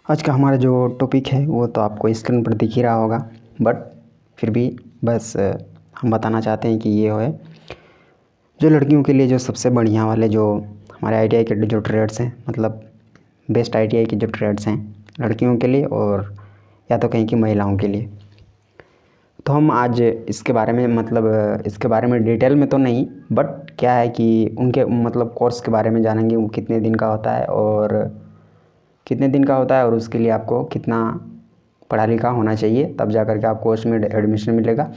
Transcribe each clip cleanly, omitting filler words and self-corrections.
आज का हमारा जो टॉपिक है वो तो आपको स्क्रीन पर दिख ही रहा होगा, बट फिर भी बस हम बताना चाहते हैं कि ये है जो लड़कियों के लिए जो सबसे बढ़िया वाले जो हमारे आईटीआई के जो ट्रेड्स हैं, मतलब बेस्ट आईटीआई के जो ट्रेड्स हैं लड़कियों के लिए और या तो कहीं की महिलाओं के लिए। तो हम आज इसके बारे में इसके बारे में डिटेल में तो नहीं, बट क्या है कि उनके कोर्स के बारे में जानेंगे, वो कितने दिन का होता है और उसके लिए आपको कितना पढ़ा लिखा होना चाहिए, तब जा कर के आपको उसमें एडमिशन मिलेगा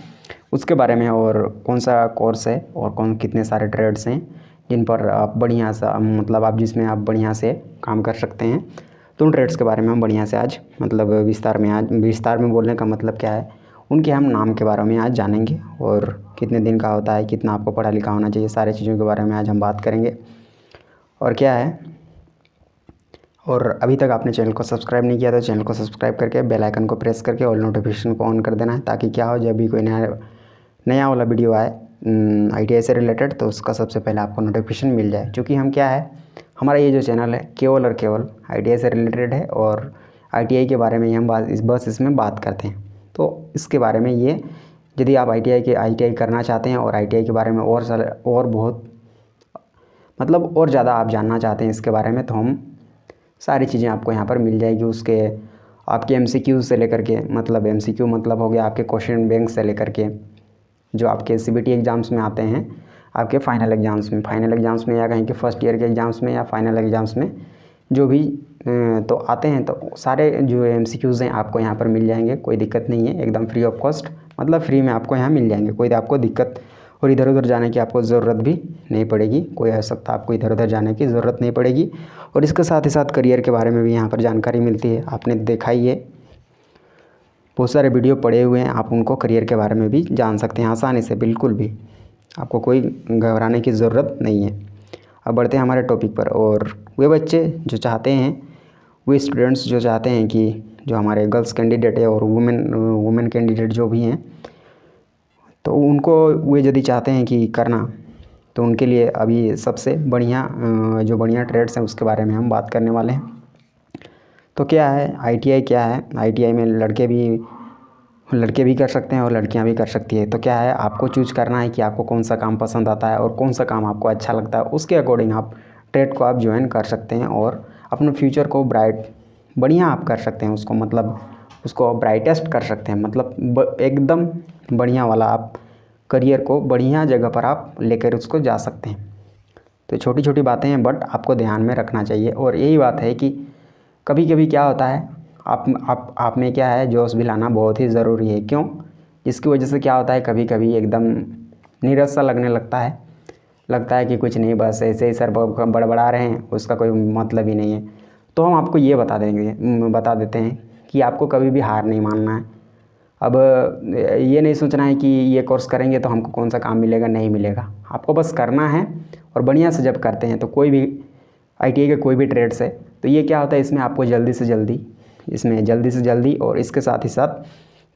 उसके बारे में, और कौन सा कोर्स है और कितने सारे ट्रेड्स हैं जिन पर आप बढ़िया सा आप जिसमें आप बढ़िया से काम कर सकते हैं। तो उन ट्रेड्स के बारे में हम बढ़िया से आज विस्तार में बोलने का मतलब क्या है, उनके हम नाम के बारे में आज जानेंगे और कितने दिन का होता है, कितना आपको पढ़ा लिखा होना चाहिए, सारी चीज़ों के बारे में आज हम बात करेंगे। और क्या है, और अभी तक आपने चैनल को सब्सक्राइब नहीं किया तो चैनल को सब्सक्राइब करके बेल आइकन को प्रेस करके ऑल नोटिफिकेशन को ऑन कर देना है, ताकि क्या हो, जब भी कोई नया वाला वीडियो आए आईटीआई से रिलेटेड तो उसका सबसे पहले आपको नोटिफिकेशन मिल जाए। क्योंकि हम क्या है, हमारा ये जो चैनल है केवल और केवल आईटीआई से रिलेटेड है और आईटीआई के बारे में ही हम बस इसमें बात करते हैं। तो इसके बारे में ये, यदि आप आईटीआई करना चाहते हैं और आईटीआई के बारे में और बहुत और ज़्यादा आप जानना चाहते हैं इसके बारे में, तो हम सारी चीज़ें आपको यहाँ पर मिल जाएगी। उसके आपके एमसीक्यू से लेकर के, एमसीक्यू हो गया आपके क्वेश्चन बैंक से लेकर के जो आपके सीबीटी एग्ज़ाम्स में आते हैं, आपके फाइनल एग्ज़ाम्स में या कहीं के फर्स्ट ईयर के एग्ज़ाम्स में या फाइनल एग्ज़ाम्स में जो भी तो आते हैं, तो सारे जो एमसीक्यूज़ हैं आपको यहाँ पर मिल जाएंगे। कोई दिक्कत नहीं है, एकदम फ्री ऑफ कॉस्ट, फ्री में आपको यहाँ मिल जाएंगे। कोई आपको दिक्कत और इधर उधर जाने की आपको ज़रूरत भी नहीं पड़ेगी, कोई आवश्यकता आपको इधर उधर जाने की ज़रूरत नहीं पड़ेगी। और इसके साथ ही साथ करियर के बारे में भी यहाँ पर जानकारी मिलती है। आपने देखा ही है, बहुत सारे वीडियो पड़े हुए हैं, आप उनको करियर के बारे में भी जान सकते हैं आसानी से, बिल्कुल भी आपको कोई घबराने की ज़रूरत नहीं है। अब बढ़ते हैं हमारे टॉपिक पर। और वे बच्चे जो चाहते हैं, वे स्टूडेंट्स जो चाहते हैं कि जो हमारे गर्ल्स कैंडिडेट है और वुमेन कैंडिडेट जो भी हैं, तो उनको वे यदि चाहते हैं कि करना, तो उनके लिए अभी सबसे बढ़िया जो बढ़िया ट्रेड्स हैं उसके बारे में हम बात करने वाले हैं। तो क्या है आईटीआई, क्या है आईटीआई में लड़के भी कर सकते हैं और लड़कियां भी कर सकती है। तो क्या है, आपको चूज करना है कि आपको कौन सा काम पसंद आता है और कौन सा काम आपको अच्छा लगता है, उसके अकॉर्डिंग आप ट्रेड को आप ज्वाइन कर सकते हैं और अपने फ्यूचर को बढ़िया आप कर सकते हैं। उसको ब्राइटेस्ट कर सकते हैं, एकदम बढ़िया वाला आप करियर को बढ़िया जगह पर आप लेकर उसको जा सकते हैं। तो छोटी छोटी बातें हैं, बट आपको ध्यान में रखना चाहिए। और यही बात है कि कभी कभी क्या होता है, आप में क्या है, जोश भी लाना बहुत ही ज़रूरी है। क्यों? इसकी वजह से क्या होता है, कभी कभी एकदम नीरस सा लगने लगता है कि कुछ नहीं, बस ऐसे ही सर बड़बड़ा रहे हैं, उसका कोई मतलब ही नहीं है। तो हम आपको ये बता देते हैं कि आपको कभी भी हार नहीं मानना है। अब ये नहीं सोचना है कि ये कोर्स करेंगे तो हमको कौन सा काम मिलेगा, नहीं मिलेगा, आपको बस करना है। और बढ़िया से जब करते हैं तो कोई भी आईटीआई के कोई भी ट्रेड्स है, तो ये क्या होता है, इसमें आपको जल्दी से जल्दी और इसके साथ ही साथ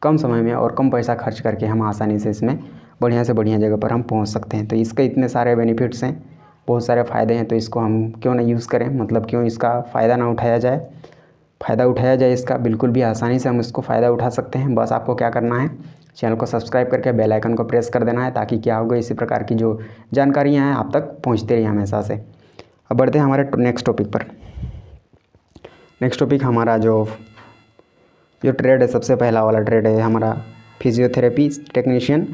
कम समय में और कम पैसा खर्च करके हम आसानी से इसमें बढ़िया से बढ़िया जगह पर हम पहुंच सकते हैं। तो इसके इतने सारे बेनिफिट्स हैं, बहुत सारे फ़ायदे हैं, तो इसको हम क्यों ना यूज़ करें, क्यों इसका फ़ायदा ना उठाया जाए इसका। बिल्कुल भी आसानी से हम इसको फ़ायदा उठा सकते हैं। बस आपको क्या करना है, चैनल को सब्सक्राइब करके बेल आइकन को प्रेस कर देना है, ताकि क्या होगा, इसी प्रकार की जो जानकारियाँ हैं आप तक पहुँचती रही हमेशा से। अब बढ़ते हैं हमारे नेक्स्ट टॉपिक पर। नेक्स्ट टॉपिक हमारा जो ट्रेड है, सबसे पहला वाला ट्रेड है हमारा फिजियोथेरेपी टेक्नीशियन।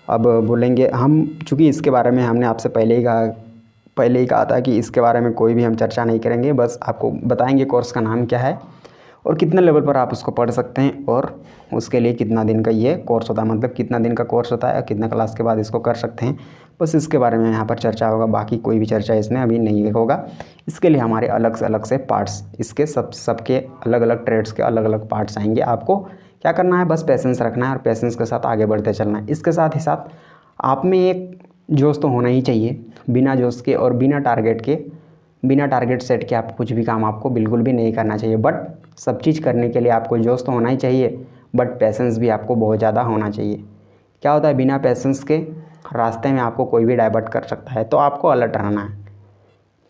अब बोलेंगे हम, चूँकि इसके बारे में हमने आपसे पहले ही कहा था कि इसके बारे में कोई भी हम चर्चा नहीं करेंगे, बस आपको बताएंगे कोर्स का नाम क्या है और कितने लेवल पर आप उसको पढ़ सकते हैं और उसके लिए कितना दिन का ये कोर्स होता है, कितना दिन का कोर्स होता है और कितना क्लास के बाद इसको कर सकते हैं। बस इसके बारे में यहाँ पर चर्चा होगा, बाकी कोई भी चर्चा इसमें अभी नहीं होगा। इसके लिए हमारे अलग से पार्ट्स, इसके सबके अलग अलग ट्रेड्स के अलग अलग पार्ट्स आएंगे। आपको क्या करना है, बस पेशेंस रखना है और पेशेंस के साथ आगे बढ़ते चलना है। इसके साथ ही साथ आप में एक जोश तो होना ही चाहिए, बिना जोश के और बिना टारगेट सेट के आप कुछ भी काम आपको बिल्कुल भी नहीं करना चाहिए। बट सब चीज़ करने के लिए आपको जोश तो होना ही चाहिए, बट पेशेंस भी आपको बहुत ज़्यादा होना चाहिए। क्या होता है, बिना पेशेंस के रास्ते में आपको कोई भी डाइवर्ट कर सकता है, तो आपको अलर्ट रहना है।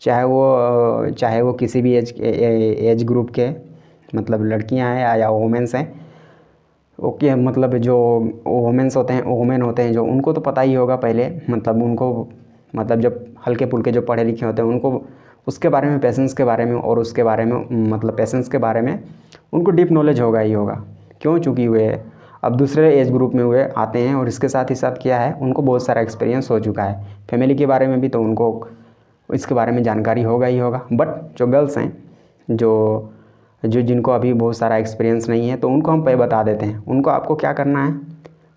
चाहे वो किसी भी एज ग्रुप के मतलब लड़कियां हैं या वोमेंस हैं, ओके, मतलब जो वोमेंस होते हैं, वोमेन होते हैं जो, उनको तो पता ही होगा पहले, मतलब उनको, मतलब जब हल्के फुल्के जो पढ़े लिखे होते हैं उनको उसके बारे में, पेशेंस के बारे में और उसके बारे में, मतलब पेशेंस के बारे में उनको डीप नॉलेज होगा ही होगा। क्यों? चूँकि वे अब दूसरे एज ग्रुप में हुए आते हैं और इसके साथ ही साथ क्या है, उनको बहुत सारा एक्सपीरियंस हो चुका है फैमिली के बारे में भी, तो उनको इसके बारे में जानकारी होगा ही होगा। बट जो गर्ल्स हैं, जो जो जिनको अभी बहुत सारा एक्सपीरियंस नहीं है, तो उनको हम पहले बता देते हैं, उनको आपको क्या करना है,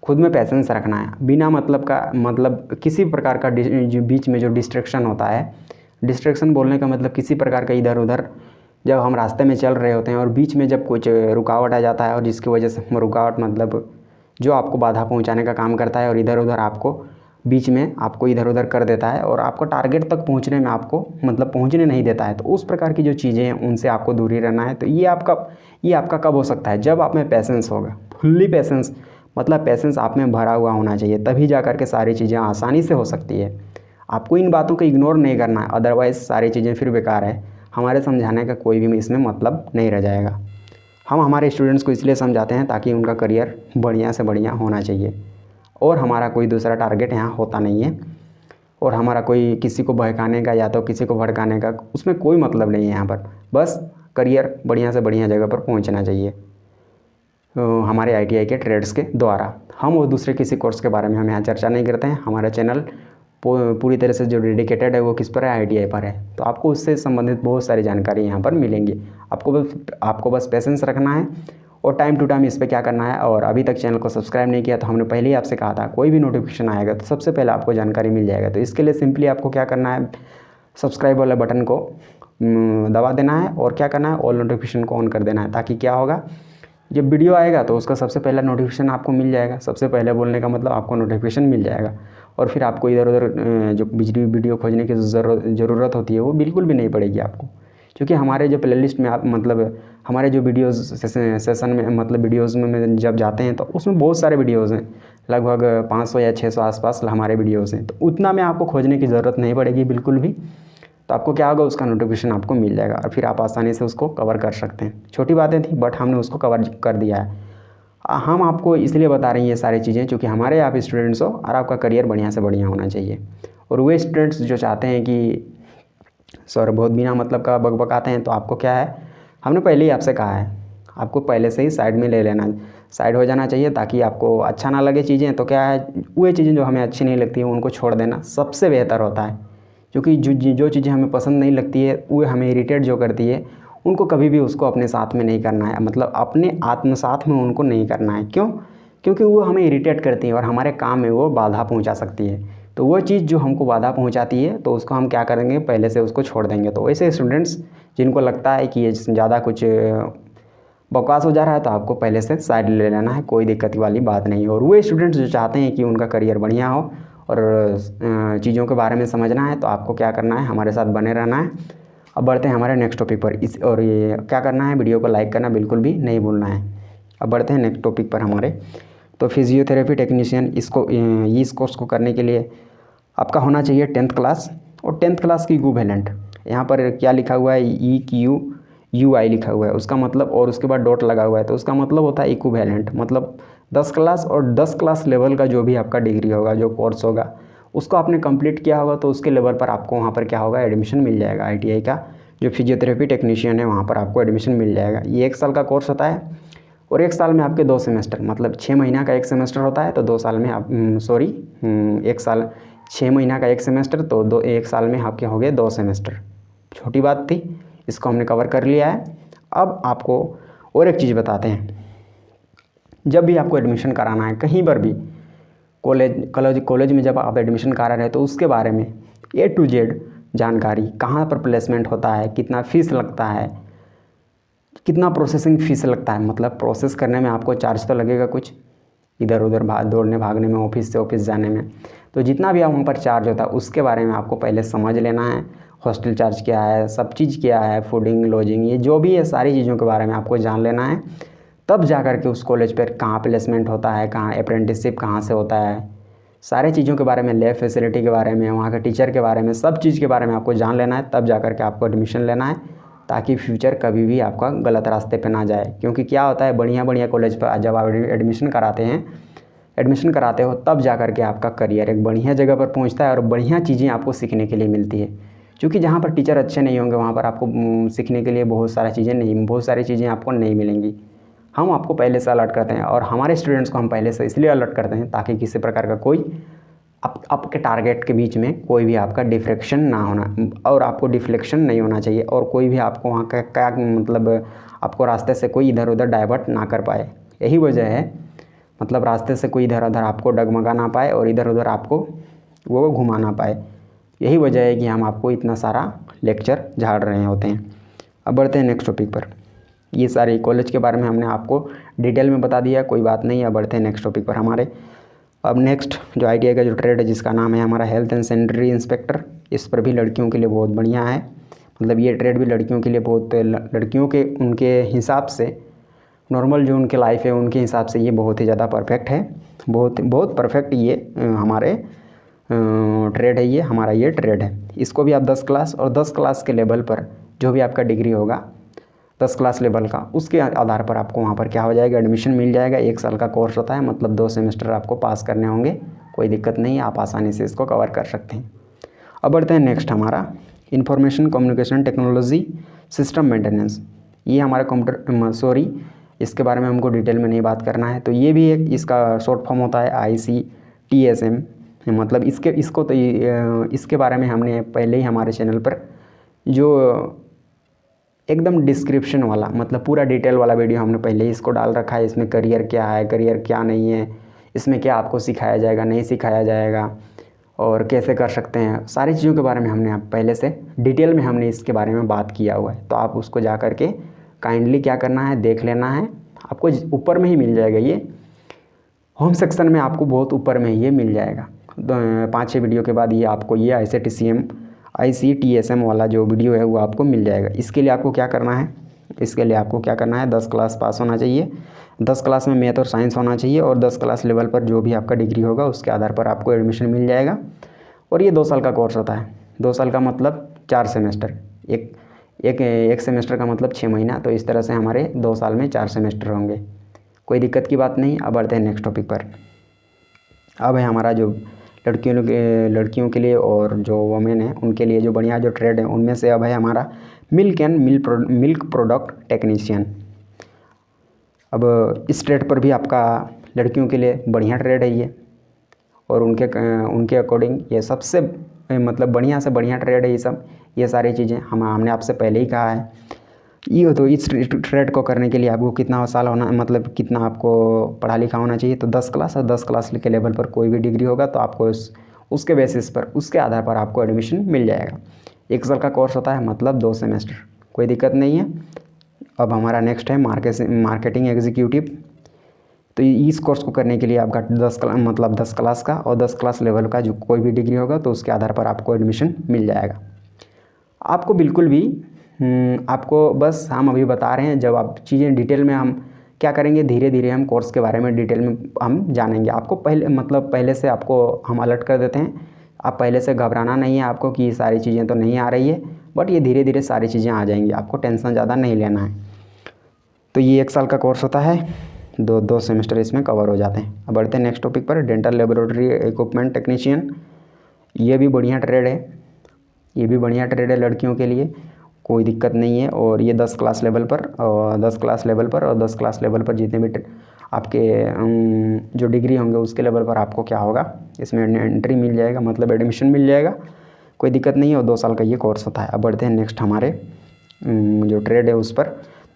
खुद में पेशेंस रखना है, बिना मतलब का, मतलब किसी प्रकार का जो बीच में जो डिस्ट्रैक्शन होता है, डिस्ट्रैक्शन बोलने का मतलब किसी प्रकार का इधर उधर, जब हम रास्ते में चल रहे होते हैं और बीच में जब कुछ रुकावट आ जाता है और जिसकी वजह से रुकावट मतलब जो आपको बाधा पहुंचाने का काम करता है और इधर उधर आपको बीच में आपको इधर उधर कर देता है और आपको टारगेट तक पहुंचने में आपको मतलब पहुंचने नहीं देता है, तो उस प्रकार की जो चीज़ें हैं उनसे आपको दूरी रहना है। तो ये आपका कब हो सकता है? जब आप में पेशेंस होगा, फुल्ली पेशेंस, मतलब पेशेंस आप में भरा हुआ होना चाहिए, तभी जा कर के सारी चीज़ें आसानी से हो सकती है। आपको इन बातों को इग्नोर नहीं करना है, अदरवाइज़ सारी चीज़ें फिर बेकार है, हमारे समझाने का कोई भी इसमें मतलब नहीं रह जाएगा। हम हमारे स्टूडेंट्स को इसलिए समझाते हैं ताकि उनका करियर बढ़िया से बढ़िया होना चाहिए, और हमारा कोई दूसरा टारगेट यहाँ होता नहीं है, और हमारा कोई किसी को बहकाने का या तो किसी को भड़काने का उसमें कोई मतलब नहीं है यहाँ पर। बस करियर बढ़िया से बढ़िया जगह पर पहुँचना चाहिए हमारे ITI के ट्रेड्स के द्वारा। हम और दूसरे किसी कोर्स के बारे में हम यहाँ चर्चा नहीं करते हैं। हमारा चैनल पूरी तरह से जो डेडिकेटेड है वो किस पर है, ITI पर है, तो आपको उससे संबंधित बहुत सारी जानकारी यहाँ पर मिलेंगी। आपको बस पेशेंस रखना है और टाइम टू टाइम इस पर क्या करना है। और अभी तक चैनल को सब्सक्राइब नहीं किया तो हमने पहले ही आपसे कहा था, कोई भी नोटिफिकेशन आएगा तो सबसे पहले आपको जानकारी मिल जाएगा। तो इसके लिए सिंपली आपको क्या करना है, सब्सक्राइब वाले बटन को दबा देना है और क्या करना है, ऑल नोटिफिकेशन को ऑन कर देना है, ताकि क्या होगा, जब वीडियो आएगा तो उसका सबसे पहला नोटिफिकेशन आपको मिल जाएगा। सबसे पहले बोलने का मतलब आपको नोटिफिकेशन मिल जाएगा, और फिर आपको इधर उधर जो बिजली वीडियो खोजने की ज़रूरत होती है वो बिल्कुल भी नहीं पड़ेगी आपको, क्योंकि हमारे जो प्लेलिस्ट में आप मतलब हमारे जो वीडियोज़ सेशन में मतलब वीडियोज़ में जब जाते हैं तो उसमें बहुत सारे वीडियोज़ हैं, लगभग 500 या 600 आसपास हमारे वीडियोज़ हैं, तो उतना में आपको खोजने की ज़रूरत नहीं पड़ेगी बिल्कुल भी। तो आपको क्या होगा, उसका नोटिफिकेशन आपको मिल जाएगा और फिर आप आसानी से उसको कवर कर सकते हैं। छोटी बातें थी बट हमने उसको कवर कर दिया है। हम आपको इसलिए बता रहे हैं ये सारी चीज़ें क्योंकि हमारे आप स्टूडेंट्स हो और आपका करियर बढ़िया से बढ़िया होना चाहिए। और वो स्टूडेंट्स जो चाहते हैं कि सर बहुत बिना मतलब का बकबकाते हैं, तो आपको क्या है, हमने पहले ही आपसे कहा है, आपको पहले से ही साइड में ले लेना, साइड हो जाना चाहिए, ताकि आपको अच्छा ना लगे चीज़ें। तो क्या है, वो चीज़ें जो हमें अच्छी नहीं लगती हैं उनको छोड़ देना सबसे बेहतर होता है, क्योंकि जो चीज़ें हमें पसंद नहीं लगती है, वो हमें इरिटेट जो करती है, उनको कभी भी उसको अपने साथ में नहीं करना है, मतलब अपने आत्मसात में उनको नहीं करना है। क्यों? क्योंकि वो हमें इरिटेट करती है और हमारे काम में वो बाधा पहुंचा सकती है। तो वो चीज़ जो हमको बाधा पहुंचाती है तो उसको हम क्या करेंगे, पहले से उसको छोड़ देंगे। तो वैसे स्टूडेंट्स जिनको लगता है कि ये ज़्यादा कुछ बकवास हो जा रहा है, तो आपको पहले से साइड ले लेना है, कोई दिक्कत वाली बात नहीं है। और वो स्टूडेंट्स जो चाहते हैं कि उनका करियर बढ़िया हो और चीज़ों के बारे में समझना है, तो आपको क्या करना है, हमारे साथ बने रहना है। अब बढ़ते हैं हमारे नेक्स्ट टॉपिक पर। और ये क्या करना है, वीडियो को लाइक करना बिल्कुल भी नहीं भूलना है। अब बढ़ते हैं नेक्स्ट टॉपिक पर हमारे। तो फिजियोथेरेपी टेक्नीशियन इस कोर्स को करने के लिए आपका होना चाहिए 10th क्लास, और 10th क्लास की इक्विवेलेंट। यहाँ पर क्या लिखा हुआ है, EQUI लिखा हुआ है, उसका मतलब, और उसके बाद डॉट लगा हुआ है, तो उसका मतलब होता है इक्विवेलेंट, मतलब 10 क्लास और 10 क्लास लेवल का जो भी आपका डिग्री होगा, जो कोर्स होगा, उसको आपने कंप्लीट किया होगा, तो उसके लेवल पर आपको वहाँ पर क्या होगा, एडमिशन मिल जाएगा। ITI का जो फिजियोथेरेपी टेक्नीशियन है वहाँ पर आपको एडमिशन मिल जाएगा। ये 1 साल का कोर्स होता है, और 1 साल में आपके 2 सेमेस्टर, मतलब 6 महीना का 1 सेमेस्टर होता है, तो 2 साल में आप 1 साल 6 महीना का 1 सेमेस्टर, तो 1 साल में आपके हो गए 2 सेमेस्टर। छोटी बात थी, इसको हमने कवर कर लिया है। अब आपको और एक चीज़ बताते हैं, जब भी आपको एडमिशन कराना है कहीं पर भी, कॉलेज में जब आप एडमिशन करा रहे हैं, तो उसके बारे में A to Z जानकारी, कहाँ पर प्लेसमेंट होता है, कितना फ़ीस लगता है, कितना प्रोसेसिंग फ़ीस लगता है, मतलब प्रोसेस करने में आपको चार्ज तो लगेगा कुछ, इधर उधर दौड़ने भागने में, ऑफिस से ऑफिस जाने में, तो जितना भी वहाँ पर चार्ज होता है उसके बारे में आपको पहले समझ लेना है। हॉस्टल चार्ज क्या है, सब चीज़ क्या है, फूडिंग लॉजिंग, ये जो भी है सारी चीज़ों के बारे में आपको जान लेना है। तब जा कर के उस कॉलेज पर कहाँ प्लेसमेंट होता है, कहाँ अप्रेंटिसशिप कहाँ से होता है, सारी चीज़ों के बारे में, लैब फैसिलिटी के बारे में, वहाँ के टीचर के बारे में, सब चीज़ के बारे में आपको जान लेना है। तब जा कर के आपको एडमिशन लेना है। ताकि फ्यूचर कभी भी आपका गलत रास्ते पे ना जाए। क्योंकि क्या होता है, बढ़िया बढ़िया कॉलेज पर जब आप एडमिशन कराते हो तब जा कर के आपका करियर एक बढ़िया जगह पर पहुंचता है और बढ़िया चीज़ें आपको सीखने के लिए मिलती है। क्योंकि जहाँ पर टीचर अच्छे नहीं होंगे वहाँ पर आपको सीखने के लिए बहुत सारी चीज़ें आपको नहीं मिलेंगी। हम आपको पहले से अलर्ट करते हैं और हमारे स्टूडेंट्स को हम पहले से इसलिए अलर्ट करते हैं ताकि किसी प्रकार का कोई आपके टारगेट के बीच में कोई भी आपका डिफ्लेक्शन ना होना, और आपको डिफ्लेक्शन नहीं होना चाहिए, और कोई भी आपको वहाँ का क्या मतलब आपको रास्ते से कोई इधर उधर डाइवर्ट ना कर पाए। यही वजह है, मतलब रास्ते से कोई इधर उधर आपको डगमगा ना पाए और इधर उधर आपको वो घुमा ना पाए। यही वजह है कि हम आपको इतना सारा लेक्चर झाड़ रहे होते हैं। अब बढ़ते हैं नेक्स्ट टॉपिक पर। ये सारे कॉलेज के बारे में हमने आपको डिटेल में बता दिया, कोई बात नहीं। अब बढ़ते हैं नेक्स्ट टॉपिक पर हमारे। अब नेक्स्ट जो ITI का जो ट्रेड है जिसका नाम है हमारा हेल्थ एंड सैनिटरी इंस्पेक्टर, इस पर भी लड़कियों के लिए बहुत बढ़िया है। मतलब ये ट्रेड भी लड़कियों के लिए बहुत, लड़कियों के उनके हिसाब से नॉर्मल जो उनके लाइफ है उनके हिसाब से ये बहुत ही ज़्यादा परफेक्ट है, बहुत परफेक्ट ये हमारे ट्रेड है, ये हमारा ये ट्रेड है। इसको भी आप 10 क्लास और 10 क्लास के लेवल पर जो भी आपका डिग्री होगा 10 क्लास लेवल का, उसके आधार पर आपको वहाँ पर क्या हो जाएगा, एडमिशन मिल जाएगा। 1 साल का कोर्स होता है, मतलब 2 सेमेस्टर आपको पास करने होंगे, कोई दिक्कत नहीं, आप आसानी से इसको कवर कर सकते हैं। अब बढ़ते हैं नेक्स्ट हमारा information communication technology system maintenance. ये हमारा इसके बारे में हमको डिटेल में नहीं बात करना है। तो ये भी एक इसका शॉर्ट फॉर्म होता है ICTSM। मतलब इसके बारे में हमने पहले ही हमारे चैनल पर जो एकदम डिस्क्रिप्शन वाला, मतलब पूरा डिटेल वाला वीडियो हमने पहले ही इसको डाल रखा है। इसमें करियर क्या है, करियर क्या नहीं है, इसमें क्या आपको सिखाया जाएगा, नहीं सिखाया जाएगा, और कैसे कर सकते हैं, सारी चीज़ों के बारे में हमने आप पहले से डिटेल में हमने इसके बारे में बात किया हुआ है। तो आप उसको जा कर के काइंडली क्या करना है, देख लेना है। आपको ऊपर में ही मिल जाएगा, ये होम सेक्शन में आपको बहुत ऊपर में ये मिल जाएगा। 5-6 वीडियो के बाद ये आपको ये ICTSM वाला जो वीडियो है वो आपको मिल जाएगा। इसके लिए आपको क्या करना है, 10 क्लास पास होना चाहिए, 10 क्लास में मैथ और साइंस होना चाहिए, और 10 क्लास लेवल पर जो भी आपका डिग्री होगा उसके आधार पर आपको एडमिशन मिल जाएगा। और ये 2 साल का कोर्स होता है। 2 साल का मतलब 4 सेमेस्टर, एक सेमेस्टर का मतलब 6 महीना। तो इस तरह से हमारे 2 साल में 4 सेमेस्टर होंगे, कोई दिक्कत की बात नहीं। अब बढ़ते हैं नेक्स्ट टॉपिक पर। अब है हमारा जो लड़कियों के लिए और जो वमेन है उनके लिए जो बढ़िया जो ट्रेड है उनमें से अब है हमारा मिल्क प्रोडक्ट टेक्नीशियन। अब इस ट्रेड पर भी आपका लड़कियों के लिए बढ़िया ट्रेड है ये, और उनके अकॉर्डिंग ये सबसे मतलब बढ़िया से बढ़िया ट्रेड है। ये सारी चीज़ें हमने आपसे पहले ही कहा है। ये तो इस ट्रेड को करने के लिए आपको कितना साल होना, मतलब कितना आपको पढ़ा लिखा होना चाहिए, तो 10 क्लास, और 10 क्लास के लेवल पर कोई भी डिग्री होगा तो आपको उसके बेसिस पर, उसके आधार पर आपको एडमिशन मिल जाएगा। 1 साल का कोर्स होता है, मतलब 2 सेमेस्टर, कोई दिक्कत नहीं है। अब हमारा नेक्स्ट है मार्केटिंग एग्जीक्यूटिव। तो इस कोर्स को करने के लिए आपका 10 क्लास का और 10 क्लास लेवल का जो कोई भी डिग्री होगा तो उसके आधार पर आपको एडमिशन मिल जाएगा। आपको बिल्कुल भी आपको बस हम अभी बता रहे हैं, जब आप चीज़ें डिटेल में हम क्या करेंगे, धीरे धीरे हम कोर्स के बारे में डिटेल में हम जानेंगे। आपको पहले से आपको हम अलर्ट कर देते हैं, आप पहले से घबराना नहीं है आपको कि ये सारी चीज़ें तो नहीं आ रही है, बट ये धीरे धीरे सारी चीज़ें आ जाएंगी, आपको टेंशन ज़्यादा नहीं लेना है। तो ये 1 साल का कोर्स होता है, 2 सेमेस्टर इसमें कवर हो जाते हैं। अब बढ़ते हैं नेक्स्ट टॉपिक पर, डेंटल लेबोरेटरी इक्विपमेंट टेक्नीशियन। ये भी बढ़िया ट्रेड है, लड़कियों के लिए, कोई दिक्कत नहीं है। और ये 10 क्लास लेवल पर और 10 क्लास लेवल पर जितने भी आपके जो डिग्री होंगे उसके लेवल पर आपको क्या होगा, इसमें एंट्री मिल जाएगा, मतलब एडमिशन मिल जाएगा, कोई दिक्कत नहीं है। और 2 साल का ये कोर्स होता है। अब बढ़ते हैं नेक्स्ट हमारे जो ट्रेड है उस पर।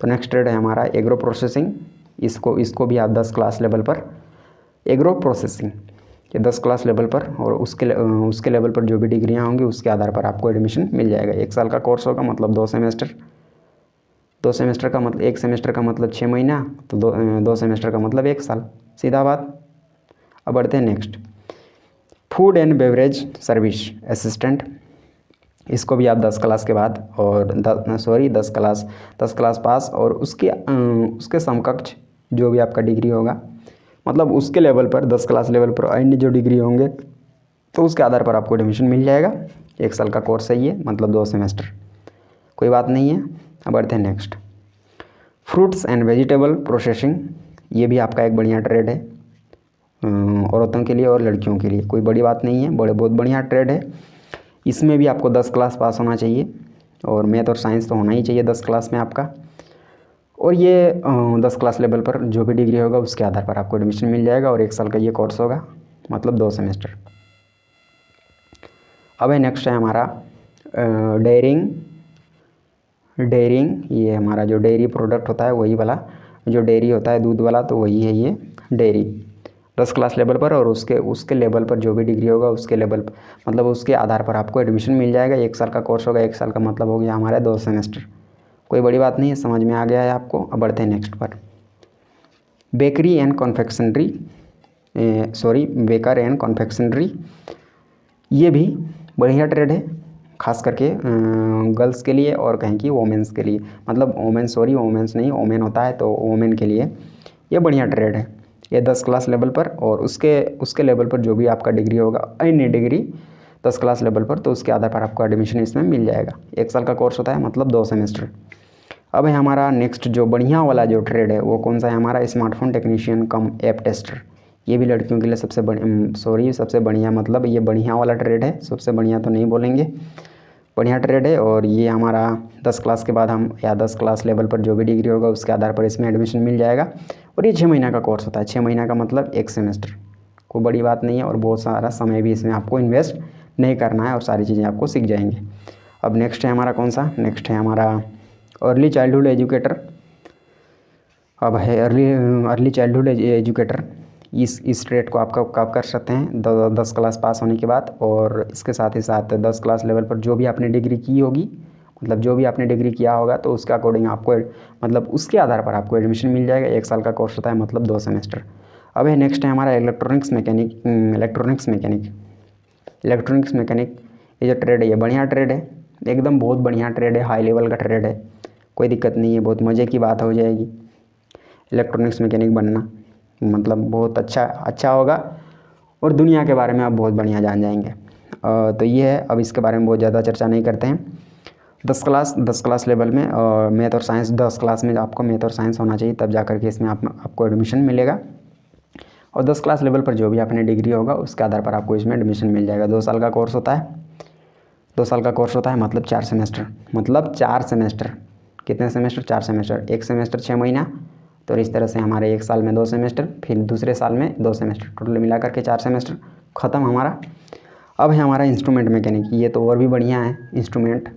तो नेक्स्ट ट्रेड है हमारा एग्रो प्रोसेसिंग। इसको भी आप 10 क्लास लेवल पर एग्रो प्रोसेसिंग ये 10 क्लास लेवल पर और उसके लेवल पर जो भी डिग्रियां होंगी उसके आधार पर आपको एडमिशन मिल जाएगा। 1 साल का कोर्स होगा, मतलब 2 सेमेस्टर का मतलब 1 सेमेस्टर का मतलब 6 महीना, तो 2 सेमेस्टर का मतलब 1 साल, सीधा बात। अब बढ़ते हैं next, food and beverage service assistant. इसको भी आप 10 क्लास के बाद और 10 क्लास पास और उसके समकक्ष जो भी आपका डिग्री होगा, मतलब उसके लेवल पर 10 क्लास लेवल पर अन्य जो डिग्री होंगे तो उसके आधार पर आपको एडमिशन मिल जाएगा। 1 साल का कोर्स है ये, मतलब 2 सेमेस्टर, कोई बात नहीं है। अब बढ़ते हैं next, fruits and vegetable processing. ये भी आपका एक बढ़िया ट्रेड है औरतों के लिए और लड़कियों के लिए, कोई बड़ी बात नहीं है, बहुत बढ़िया ट्रेड है। इसमें भी आपको 10 क्लास पास होना चाहिए और मैथ और साइंस तो होना ही चाहिए 10 क्लास में आपका। और ये 10 क्लास लेवल पर जो भी डिग्री होगा उसके आधार पर आपको एडमिशन मिल जाएगा और 1 साल का ये कोर्स होगा, मतलब 2 सेमेस्टर। अब है नेक्स्ट है हमारा डेयरिंग। ये हमारा जो डेयरी प्रोडक्ट होता है वही वाला, जो डेयरी होता है दूध वाला, तो वही है ये डेयरी, 10 क्लास लेवल पर। और उसके लेवल पर जो भी डिग्री होगा उसके लेवल मतलब उसके आधार पर आपको एडमिशन मिल जाएगा। 1 साल का कोर्स होगा, 1 साल का मतलब हो गया हमारा 2 सेमेस्टर, कोई बड़ी बात नहीं है, समझ में आ गया है आपको। अब बढ़ते हैं नेक्स्ट पर, bakery and confectionery, baker and confectionery. ये भी बढ़िया ट्रेड है, खास करके गर्ल्स के लिए और कहें कि वोमेंस के लिए, मतलब वोमेंस नहीं, वोमेन होता है तो वोमेन के लिए ये बढ़िया ट्रेड है। ये 10 क्लास लेवल पर और उसके लेवल पर जो भी आपका डिग्री होगा, एनी डिग्री 10 क्लास लेवल पर, तो उसके आधार पर आपको एडमिशन इसमें मिल जाएगा। 1 साल का कोर्स होता है, मतलब 2 सेमेस्टर। अब है हमारा नेक्स्ट जो बढ़िया वाला जो ट्रेड है वो कौन सा है हमारा, स्मार्टफोन टेक्नीशियन कम ऐप टेस्टर। ये भी लड़कियों के लिए सबसे बढ़िया, मतलब ये बढ़िया वाला ट्रेड है, सबसे बढ़िया तो नहीं बोलेंगे, बढ़िया ट्रेड है। और ये हमारा 10 क्लास के बाद हम, या 10 क्लास लेवल पर जो भी डिग्री होगा उसके आधार पर इसमें एडमिशन मिल जाएगा। और ये 6 महीना का कोर्स होता है, 6 महीना का मतलब 1 सेमेस्टर, कोई बड़ी बात नहीं है। और बहुत सारा समय भी इसमें आपको इन्वेस्ट नहीं करना है और सारी चीज़ें आपको सीख जाएंगे। अब नेक्स्ट है हमारा कौन सा, नेक्स्ट है हमारा अर्ली चाइल्डहुड एजुकेटर। अब है अर्ली चाइल्डहुड एजुकेटर। इस ट्रेड को आप कब कर सकते हैं, 10 क्लास पास होने के बाद। और इसके साथ ही साथ 10 क्लास लेवल पर जो भी आपने डिग्री की होगी, मतलब जो भी आपने डिग्री किया होगा, तो उसके अकॉर्डिंग आपको मतलब उसके आधार पर आपको एडमिशन मिल जाएगा। 1 साल का कोर्स होता है, मतलब 2 सेमेस्टर। अब है नेक्स्ट है हमारा इलेक्ट्रॉनिक्स मैकेनिक। ये जो ट्रेड है ये बढ़िया ट्रेड है, एकदम बहुत बढ़िया ट्रेड है, हाई लेवल का ट्रेड है, कोई दिक्कत नहीं है, बहुत मज़े की बात हो जाएगी। इलेक्ट्रॉनिक्स मैकेनिक बनना मतलब बहुत अच्छा होगा और दुनिया के बारे में आप बहुत बढ़िया जान जाएंगे। तो ये है, अब इसके बारे में बहुत ज़्यादा चर्चा नहीं करते हैं। 10 क्लास लेवल में मैथ और साइंस, 10 क्लास में आपको मैथ और साइंस होना चाहिए, तब जा कर के इसमें आपको एडमिशन मिलेगा। और 10 क्लास लेवल पर जो भी आपने डिग्री होगा उसके आधार पर आपको इसमें एडमिशन मिल जाएगा। 2 साल का कोर्स होता है, 2 साल का कोर्स होता है, मतलब 4 सेमेस्टर। कितने सेमेस्टर, 4 सेमेस्टर, 1 सेमेस्टर 6 महीना, तो इस तरह से हमारे 1 साल में 2 सेमेस्टर, फिर दूसरे साल में 2 सेमेस्टर, टोटल मिला करके 4 सेमेस्टर ख़त्म हमारा। अब है हमारा इंस्ट्रूमेंट मैकेनिक। ये तो और भी बढ़िया है, इंस्ट्रूमेंट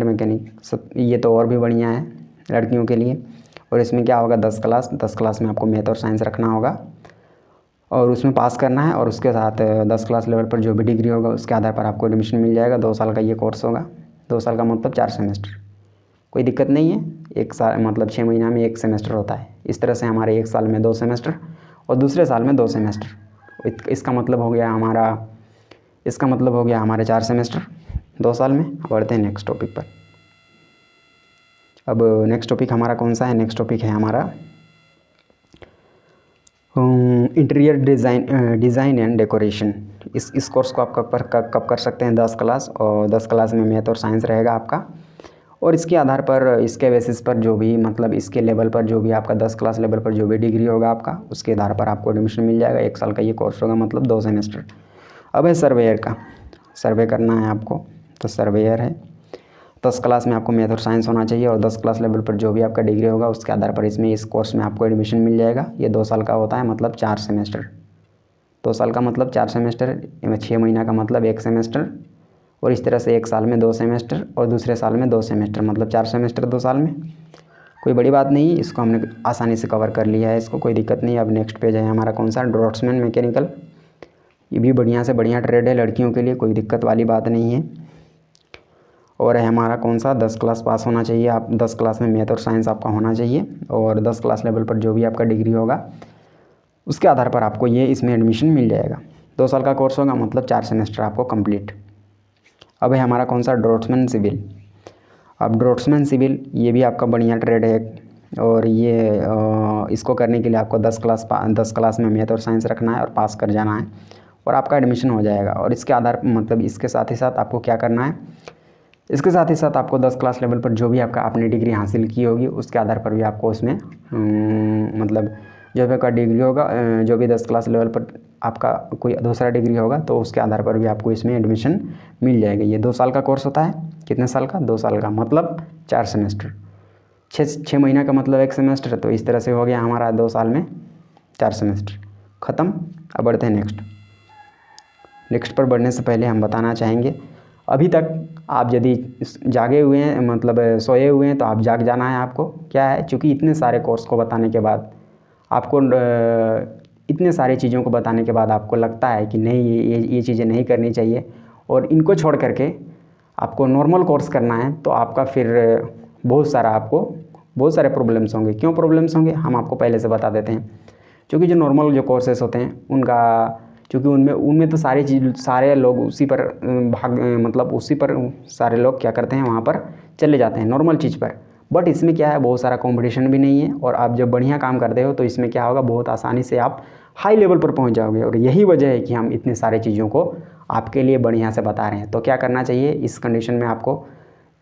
मैकेनिक सब, ये तो और भी बढ़िया है लड़कियों के लिए। और इसमें क्या होगा, 10 क्लास में आपको मैथ और साइंस रखना होगा और उसमें पास करना है। और उसके साथ 10 क्लास लेवल पर जो भी डिग्री होगा उसके आधार पर आपको एडमिशन मिल जाएगा। 2 साल का ये कोर्स होगा, 2 साल का मतलब 4 सेमेस्टर, कोई दिक्कत नहीं है। 1 साल मतलब 6 महीना में 1 सेमेस्टर होता है। इस तरह से हमारे 1 साल में 2 सेमेस्टर और दूसरे साल में 2 सेमेस्टर। इसका मतलब हो गया हमारे 4 सेमेस्टर 2 साल में। अब बढ़ते हैं नेक्स्ट टॉपिक पर। अब नेक्स्ट टॉपिक हमारा कौन सा है, नेक्स्ट टॉपिक है हमारा इंटीरियर डिज़ाइन एंड डेकोरेशन। इस कोर्स को आप कब कर सकते हैं, 10 क्लास, और 10 क्लास में मैथ और साइंस रहेगा आपका। और इसके आधार पर, इसके बेसिस पर जो भी, मतलब इसके लेवल पर जो भी आपका 10 क्लास लेवल पर जो भी डिग्री होगा आपका, उसके आधार पर आपको एडमिशन मिल जाएगा। 1 साल का ये कोर्स होगा, मतलब 2 सेमेस्टर। अब है सर्वेयर का, सर्वे करना है आपको, तो सर्वेयर है। 10 क्लास में आपको मैथ और साइंस होना चाहिए और 10 क्लास लेवल पर जो भी आपका डिग्री होगा उसके आधार पर इस कोर्स में आपको एडमिशन मिल जाएगा। ये 2 साल का होता है, मतलब 4 सेमेस्टर। 2 साल का मतलब 4 सेमेस्टर, 6 महीना का मतलब 1 सेमेस्टर। और इस तरह से 1 साल में 2 सेमेस्टर और दूसरे साल में 2 सेमेस्टर, मतलब 4 सेमेस्टर 2 साल में, कोई बड़ी बात नहीं। इसको हमने आसानी से कवर कर लिया है, इसको कोई दिक्कत नहीं। अब नेक्स्ट पेज है हमारा कौन सा, ड्राफ्ट्समैन मैकेनिकल। ये भी बढ़िया से बढ़िया ट्रेड है लड़कियों के लिए, कोई दिक्कत वाली बात नहीं है। और है हमारा कौन सा, 10 क्लास पास होना चाहिए आप, 10 क्लास में मैथ और साइंस आपका होना चाहिए। और 10 क्लास लेवल पर जो भी आपका डिग्री होगा उसके आधार पर आपको ये इसमें एडमिशन मिल जाएगा। 2 साल का कोर्स होगा, मतलब 4 सेमेस्टर आपको कंप्लीट। अब है हमारा कौन सा, ड्राफ्ट्समैन सिविल। अब ड्राफ्ट्समैन सिविल ये भी आपका बढ़िया ट्रेड है। और ये इसको करने के लिए आपको 10 क्लास में मैथ और साइंस रखना है और पास कर जाना है और आपका एडमिशन हो जाएगा। और इसके आधार मतलब इसके साथ ही साथ आपको क्या करना है, इसके साथ ही साथ आपको 10 क्लास लेवल पर जो भी आपका आपने डिग्री हासिल की होगी उसके आधार पर भी आपको उसमें मतलब जो भी आपका डिग्री होगा, जो भी 10 क्लास लेवल पर आपका कोई दूसरा डिग्री होगा तो उसके आधार पर भी आपको इसमें एडमिशन मिल जाएगा। ये 2 साल का कोर्स होता है। कितने साल का? 2 साल का, मतलब 4 सेमेस्टर। 6 महीना का मतलब 1 सेमेस्टर। तो इस तरह से हो गया हमारा 2 साल में 4 सेमेस्टर ख़त्म। अब बढ़ते हैं नेक्स्ट पर बढ़ने से पहले हम बताना चाहेंगे, अभी तक आप यदि जागे हुए हैं, मतलब सोए हुए हैं, तो आप जाग जाना है आपको। क्या है, चूँकि इतने सारे कोर्स को बताने के बाद आपको इतने सारी चीज़ों को बताने के बाद आपको लगता है कि नहीं, ये चीज़ें नहीं करनी चाहिए और इनको छोड़ करके आपको नॉर्मल कोर्स करना है, तो आपका फिर बहुत सारे प्रॉब्लम्स होंगे। क्यों प्रॉब्लम्स होंगे, हम आपको पहले से बता देते हैं। क्योंकि जो नॉर्मल जो कोर्सेस होते हैं उनका, क्योंकि उनमें तो सारे लोग उसी पर मतलब उसी पर सारे लोग क्या करते हैं, वहाँ पर चले जाते हैं नॉर्मल चीज़ पर। बट इसमें क्या है, बहुत सारा कंपटीशन भी नहीं है और आप जब बढ़िया काम करते हो तो इसमें क्या होगा, बहुत आसानी से आप हाई लेवल पर पहुँच जाओगे। और यही वजह है कि हम इतनी सारी चीज़ों को आपके लिए बढ़िया से बता रहे हैं। तो क्या करना चाहिए इस कंडीशन में आपको,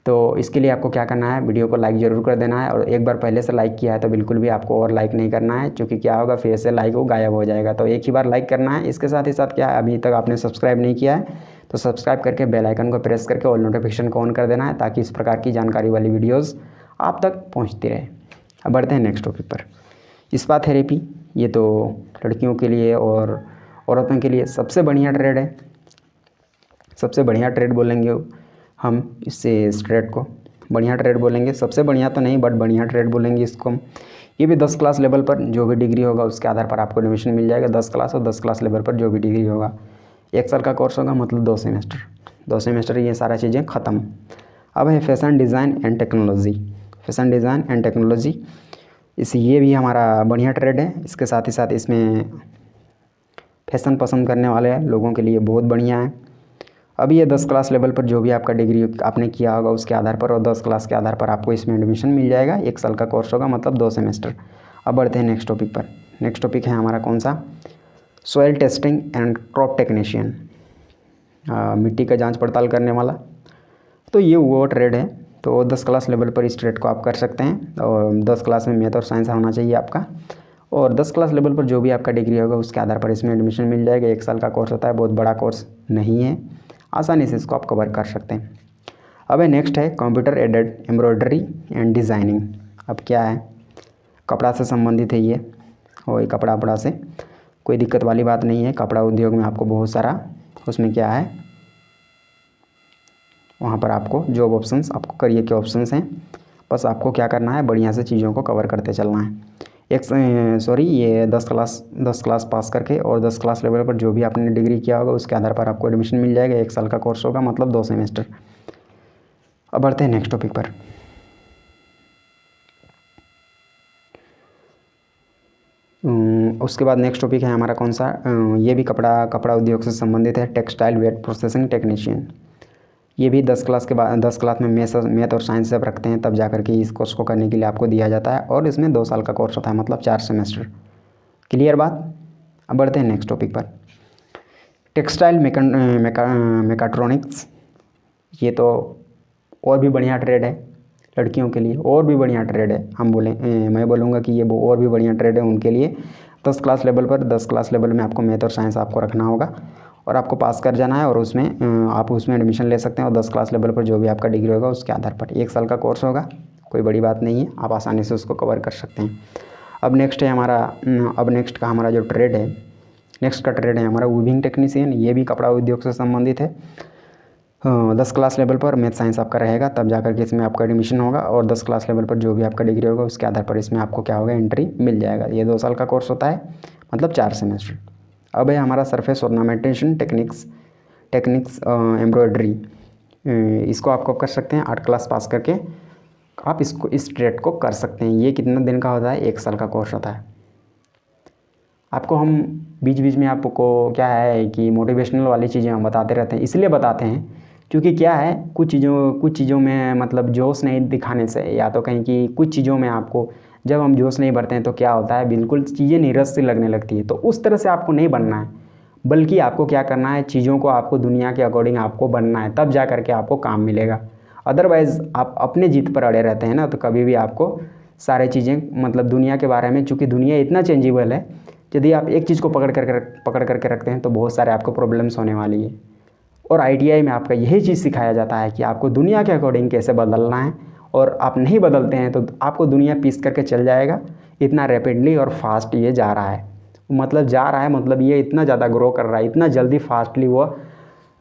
तो इसके लिए आपको क्या करना है, वीडियो को लाइक ज़रूर कर देना है। और एक बार पहले से लाइक किया है तो बिल्कुल भी आपको और लाइक नहीं करना है, क्योंकि क्या होगा, फिर से लाइक वो गायब हो जाएगा। तो एक ही बार लाइक करना है। इसके साथ ही साथ क्या है, अभी तक आपने सब्सक्राइब नहीं किया है तो सब्सक्राइब करके बेल आइकन को प्रेस करके ऑल नोटिफिकेशन को ऑन कर देना है, ताकि इस प्रकार की जानकारी वाली वीडियोज़ आप तक पहुँचती रहे। अब बढ़ते हैं नेक्स्ट टॉपिक पर। स्पा थेरेपी, ये तो लड़कियों के लिए और औरतों के लिए सबसे बढ़िया ट्रेड है। सबसे बढ़िया ट्रेड बोलेंगे हम इस ट्रेड को, बढ़िया ट्रेड बोलेंगे। सबसे बढ़िया तो नहीं, बट बढ़िया ट्रेड बोलेंगे इसको हम। ये भी 10 क्लास लेवल पर जो भी डिग्री होगा उसके आधार पर आपको एडमिशन मिल जाएगा। 10 क्लास और 10 क्लास लेवल पर जो भी डिग्री होगा, 1 साल का कोर्स होगा, मतलब 2 सेमेस्टर ये सारा चीज़ें ख़त्म। अब है fashion design and technology. Fashion design and technology, ये भी हमारा बढ़िया ट्रेड है। इसके साथ ही साथ इसमें फैशन पसंद करने वाले लोगों के लिए बहुत बढ़िया है। अभी ये 10 क्लास लेवल पर जो भी आपका डिग्री आपने किया होगा उसके आधार पर और 10 क्लास के आधार पर आपको इसमें एडमिशन मिल जाएगा। 1 साल का कोर्स होगा, मतलब 2 सेमेस्टर। अब बढ़ते हैं नेक्स्ट टॉपिक पर। नेक्स्ट टॉपिक है हमारा कौन सा, soil testing and crop technician, मिट्टी का जांच पड़ताल करने वाला। तो ये वो ट्रेड है। तो 10 क्लास लेवल पर इस ट्रेड को आप कर सकते हैं और 10 क्लास में मैथ और साइंस होना चाहिए आपका। और 10 क्लास लेवल पर जो भी आपका डिग्री होगा उसके आधार पर इसमें एडमिशन मिल जाएगा। 1 साल का कोर्स होता है, बहुत बड़ा कोर्स नहीं है, आसानी से इसको आप कवर कर सकते हैं। अब नेक्स्ट है computer aided embroidery and designing. अब क्या है, कपड़ा से संबंधित है ये, और ये कपड़ा से कोई दिक्कत वाली बात नहीं है। कपड़ा उद्योग में आपको बहुत सारा उसमें क्या है, वहाँ पर आपको जॉब ऑप्शंस, आपको करियर के ऑप्शंस हैं। बस आपको क्या करना है, बढ़िया से चीज़ों को कवर करते चलना है। ये 10 क्लास पास करके और 10 क्लास लेवल पर जो भी आपने डिग्री किया होगा उसके आधार पर आपको एडमिशन मिल जाएगा। 1 साल का कोर्स होगा, मतलब 2 सेमेस्टर। अब बढ़ते हैं नेक्स्ट टॉपिक पर। उसके बाद नेक्स्ट टॉपिक है हमारा कौन सा, ये भी कपड़ा उद्योग से संबंधित है, टेक्सटाइल वेट प्रोसेसिंग टेक्नीशियन। ये भी 10 क्लास के बाद 10 क्लास में मैथ और साइंस जब रखते हैं तब जा कर के इस कोर्स को करने के लिए आपको दिया जाता है। और इसमें 2 साल का कोर्स होता है, मतलब 4 सेमेस्टर। क्लियर बात। अब बढ़ते हैं नेक्स्ट टॉपिक पर। टेक्सटाइल मेकाट्रॉनिक्स, ये तो और भी बढ़िया ट्रेड है लड़कियों के लिए, और भी बढ़िया ट्रेड है। मैं बोलूँगा कि ये वो और भी बढ़िया ट्रेड है उनके लिए। 10 क्लास लेवल पर 10 क्लास लेवल में आपको मैथ और साइंस आपको रखना होगा और आपको पास कर जाना है और उसमें आप उसमें एडमिशन ले सकते हैं। और 10 क्लास लेवल पर जो भी आपका डिग्री होगा उसके आधार पर 1 साल का कोर्स होगा, कोई बड़ी बात नहीं है, आप आसानी से उसको कवर कर सकते हैं। अब नेक्स्ट का हमारा जो ट्रेड है, नेक्स्ट का ट्रेड है हमारा वीविंग टेक्नीशियन। ये भी कपड़ा उद्योग से संबंधित है। 10 क्लास लेवल पर मैथ साइंस आपका रहेगा, तब जाकर के इसमें आपका एडमिशन होगा। और 10 क्लास लेवल पर जो भी आपका डिग्री होगा उसके आधार पर इसमें आपको क्या होगा, एंट्री मिल जाएगा। ये 2 साल का कोर्स होता है, मतलब 4 सेमेस्टर। अब है हमारा सरफेस ऑर्नामेंटेशन टेक्निक्स एम्ब्रॉयडरी। इसको आप कब कर सकते हैं, 8 क्लास पास करके आप इस ट्रेड को कर सकते हैं। ये कितना दिन का होता है, 1 साल का कोर्स होता है। आपको हम बीच बीच में आपको क्या है कि मोटिवेशनल वाली चीज़ें हम बताते रहते हैं, इसलिए बताते हैं क्योंकि क्या है, कुछ चीज़ों में मतलब जोश नहीं दिखाने से, या तो कहीं कि कुछ चीज़ों में आपको जब हम जोश नहीं भरते हैं तो क्या होता है, बिल्कुल चीज़ें नीरस सी लगने लगती है। तो उस तरह से आपको नहीं बनना है, बल्कि आपको क्या करना है, चीज़ों को आपको दुनिया के अकॉर्डिंग आपको बनना है, तब जा करके आपको काम मिलेगा। अदरवाइज़ आप अपने जीत पर अड़े रहते हैं ना, तो कभी भी आपको सारी चीज़ें मतलब दुनिया के बारे में, चूँकि दुनिया इतना चेंजेबल है, यदि आप एक चीज़ को पकड़ करके रखते हैं तो बहुत सारे आपको प्रॉब्लम्स होने वाली है। और ITI में आपका यही चीज़ सिखाया जाता है कि आपको दुनिया के अकॉर्डिंग कैसे बदलना है, और आप नहीं बदलते हैं तो आपको दुनिया पीस करके चल जाएगा। इतना रैपिडली और फास्ट ये जा रहा है, मतलब जा रहा है, मतलब ये इतना ज़्यादा ग्रो कर रहा है, इतना जल्दी फास्टली वो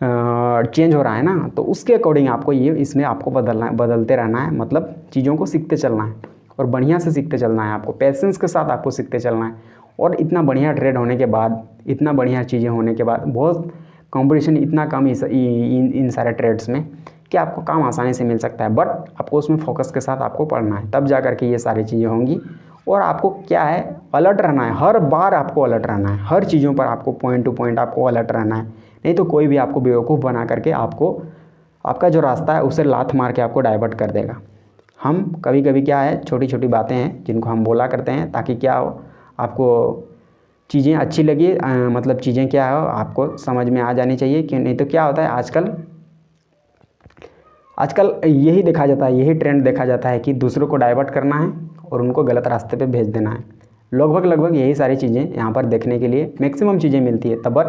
चेंज हो रहा है ना, तो उसके अकॉर्डिंग आपको ये इसमें आपको बदलना है, बदलते रहना है, मतलब चीज़ों को सीखते चलना है और बढ़िया से सीखते चलना है। आपको पेशेंस के साथ आपको सीखते चलना है। और इतना बढ़िया ट्रेड होने के बाद, इतना बढ़िया चीज़ें होने के बाद, बहुत कंपटीशन इतना कम इन सारे ट्रेड्स में कि आपको काम आसानी से मिल सकता है। बट आपको उसमें फोकस के साथ आपको पढ़ना है, तब जा कर के ये सारी चीज़ें होंगी। और आपको क्या है, अलर्ट रहना है, हर बार आपको अलर्ट रहना है, हर चीज़ों पर आपको पॉइंट टू पॉइंट आपको अलर्ट रहना है। नहीं तो कोई भी आपको बेवकूफ़ बना करके आपको आपका जो रास्ता है उसे लात मार के आपको डाइवर्ट कर देगा। हम कभी कभी क्या है, छोटी छोटी बातें हैं जिनको हम बोला करते हैं ताकि क्या हो, आपको चीज़ें अच्छी लगी, मतलब चीज़ें क्या हो आपको समझ में आ जानी चाहिए। कि नहीं तो क्या होता है, आजकल यही देखा जाता है, यही ट्रेंड देखा जाता है कि दूसरों को डाइवर्ट करना है और उनको गलत रास्ते पे भेज देना है। लगभग यही सारी चीज़ें यहाँ पर देखने के लिए मैक्सिमम चीज़ें मिलती है। तब बट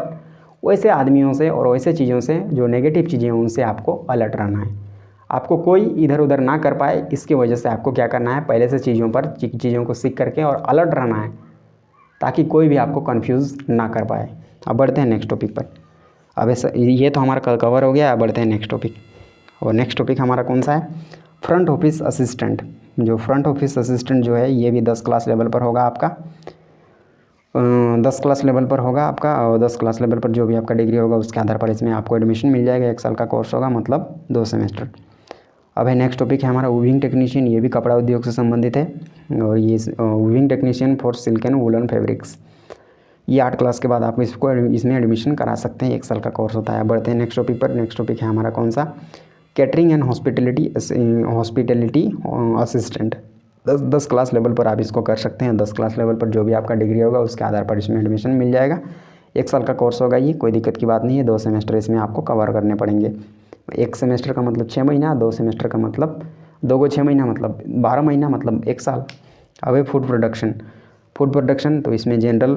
वैसे आदमियों से और वैसे चीज़ों से जो नेगेटिव चीज़ें हैं उनसे आपको अलर्ट रहना है। आपको कोई इधर उधर ना कर पाए, इसकी वजह से आपको क्या करना है, पहले से चीज़ों को सीख करके और अलर्ट रहना है, ताकि कोई भी आपको कंफ्यूज ना कर पाए। अब बढ़ते हैं नेक्स्ट टॉपिक पर। अब ये तो हमारा कवर हो गया। अब बढ़ते हैं नेक्स्ट टॉपिक। और नेक्स्ट टॉपिक हमारा कौन सा है, फ्रंट ऑफिस असिस्टेंट। जो फ्रंट ऑफिस असिस्टेंट जो है ये भी 10 क्लास लेवल पर होगा आपका, 10 क्लास लेवल पर होगा आपका। और 10 क्लास लेवल पर जो भी आपका डिग्री होगा उसके आधार पर इसमें आपको एडमिशन मिल जाएगा। 1 साल का कोर्स होगा, मतलब 2 सेमेस्टर। अब है नेक्स्ट टॉपिक है हमारा वीविंग टेक्नीशियन। ये भी कपड़ा उद्योग से संबंधित है। और ये weaving technician for silk and woollen fabrics, ये 8 क्लास के बाद आप इसमें एडमिशन करा सकते हैं। 1 साल का कोर्स होता है। बढ़ते हैं नेक्स्ट टॉपिक पर। नेक्स्ट टॉपिक है हमारा कौन सा, catering and hospitality assistant. 10 class level पर आप इसको कर सकते हैं। 10 क्लास लेवल पर जो भी आपका डिग्री होगा उसके आधार पर इसमें एडमिशन मिल जाएगा। 1 साल का कोर्स होगा ये, कोई दिक्कत की बात नहीं है। 2 सेमेस्टर इसमें आपको कवर करने पड़ेंगे। 1 सेमेस्टर का मतलब 6 महीना, 2 सेमेस्टर का मतलब 2 को 6 महीना मतलब 12 महीना, मतलब 1 साल। अब है फूड प्रोडक्शन, तो इसमें जनरल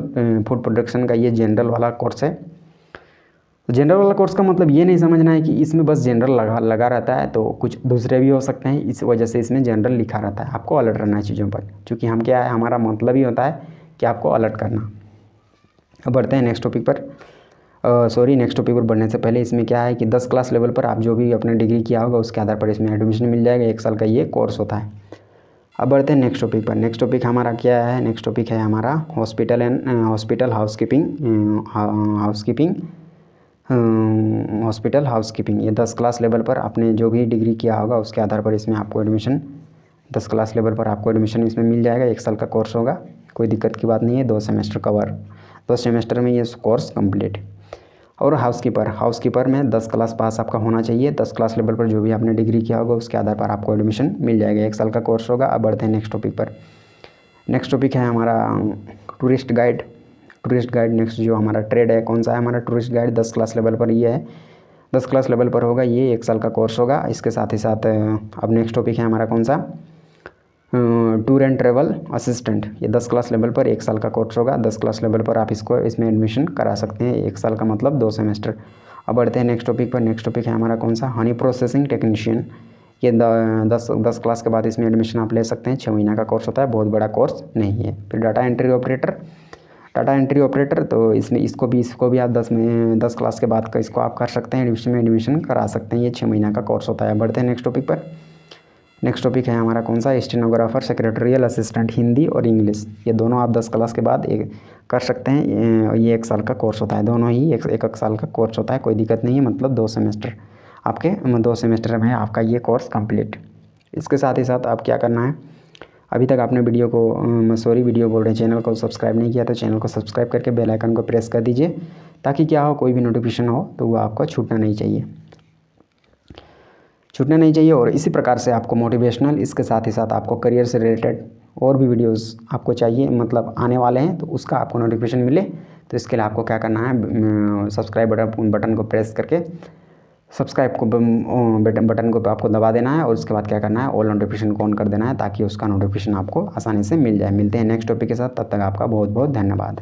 फूड प्रोडक्शन का ये जनरल वाला कोर्स है। जनरल वाला कोर्स का मतलब ये नहीं समझना है कि इसमें बस जनरल लगा रहता है, तो कुछ दूसरे भी हो सकते हैं, इस वजह से इसमें जनरल लिखा रहता है। आपको अलर्ट रहना है चीज़ों पर, क्योंकि हम क्या है, हमारा मतलब ही होता है कि आपको अलर्ट करना। अब बढ़ते हैं नेक्स्ट टॉपिक पर। नेक्स्ट टॉपिक पर बढ़ने से पहले इसमें क्या है कि 10 क्लास लेवल पर आप जो भी अपने डिग्री किया होगा उसके आधार पर इसमें एडमिशन मिल जाएगा। 1 साल का ये कोर्स होता है। अब बढ़ते हैं नेक्स्ट टॉपिक पर। नेक्स्ट टॉपिक हमारा क्या है, नेक्स्ट टॉपिक है हमारा हॉस्पिटल हाउसकीपिंग। ये 10 क्लास लेवल पर आपने जो भी डिग्री किया होगा उसके आधार पर इसमें आपको एडमिशन, 10 क्लास लेवल पर आपको एडमिशन इसमें मिल जाएगा। 1 साल का कोर्स होगा, कोई दिक्कत की बात नहीं है। 2 सेमेस्टर कवर, 2 सेमेस्टर में ये कोर्स कंप्लीट। और हाउसकीपर में 10 क्लास पास आपका होना चाहिए। 10 क्लास लेवल पर जो भी आपने डिग्री किया होगा उसके आधार पर आपको एडमिशन मिल जाएगा। 1 साल का कोर्स होगा। अब बढ़ते हैं नेक्स्ट टॉपिक पर। नेक्स्ट टॉपिक है हमारा टूरिस्ट गाइड। नेक्स्ट जो हमारा ट्रेड है, कौन सा है हमारा टूरिस्ट गाइड, 10 क्लास लेवल पर ये है। 10 क्लास लेवल पर होगा ये, 1 साल का कोर्स होगा। इसके साथ ही साथ अब नेक्स्ट टॉपिक है हमारा कौन सा, टूर एंड ट्रैवल असिस्टेंट। ये 10 क्लास लेवल पर 1 साल का कोर्स होगा। 10 क्लास लेवल पर आप इसमें एडमिशन करा सकते हैं। 1 साल का मतलब 2 सेमेस्टर। अब बढ़ते हैं नेक्स्ट टॉपिक पर। नेक्स्ट टॉपिक है हमारा कौन सा, हनी प्रोसेसिंग टेक्नीशियन। ये 10 क्लास के बाद इसमें एडमिशन आप ले सकते हैं। 6 महीना का कोर्स होता है, बहुत बड़ा कोर्स नहीं है। फिर डाटा एंट्री ऑपरेटर, तो इसको भी आप 10 क्लास के बाद का इसको आप कर सकते हैं, एडमिशन करा सकते हैं। ये 6 महीना का कोर्स होता है। बढ़ते हैं नेक्स्ट टॉपिक पर। नेक्स्ट टॉपिक है हमारा कौन सा, स्टेनोग्राफर सेक्रेटरियल असिस्टेंट, हिंदी और इंग्लिश। ये दोनों आप 10 क्लास के बाद कर सकते हैं। ये 1 साल का कोर्स होता है। दोनों ही एक साल का कोर्स होता है, कोई दिक्कत नहीं है। मतलब 2 सेमेस्टर आपके 2 सेमेस्टर में आपका ये कोर्स कंप्लीट। इसके साथ ही साथ आप क्या करना है, अभी तक आपने वीडियो बोल रहे हैं, चैनल को सब्सक्राइब नहीं किया तो चैनल को सब्सक्राइब करके बेल आइकन को प्रेस कर दीजिए, ताकि क्या हो, कोई भी नोटिफिकेशन हो तो वो आपको छूटना नहीं चाहिए। और इसी प्रकार से आपको मोटिवेशनल, इसके साथ ही साथ आपको करियर से रिलेटेड और भी वीडियोस आपको चाहिए, मतलब आने वाले हैं, तो उसका आपको नोटिफिकेशन मिले तो इसके लिए आपको क्या करना है, सब्सक्राइब बटन को प्रेस करके सब्सक्राइब को बटन को आपको दबा देना है और उसके बाद क्या करना है, ऑल नोटिफिकेशन को ऑन कर देना है ताकि उसका नोटिफिकेशन आपको आसानी से मिल जाए। मिलते हैं नेक्स्ट टॉपिक के साथ, तब तक आपका बहुत बहुत धन्यवाद।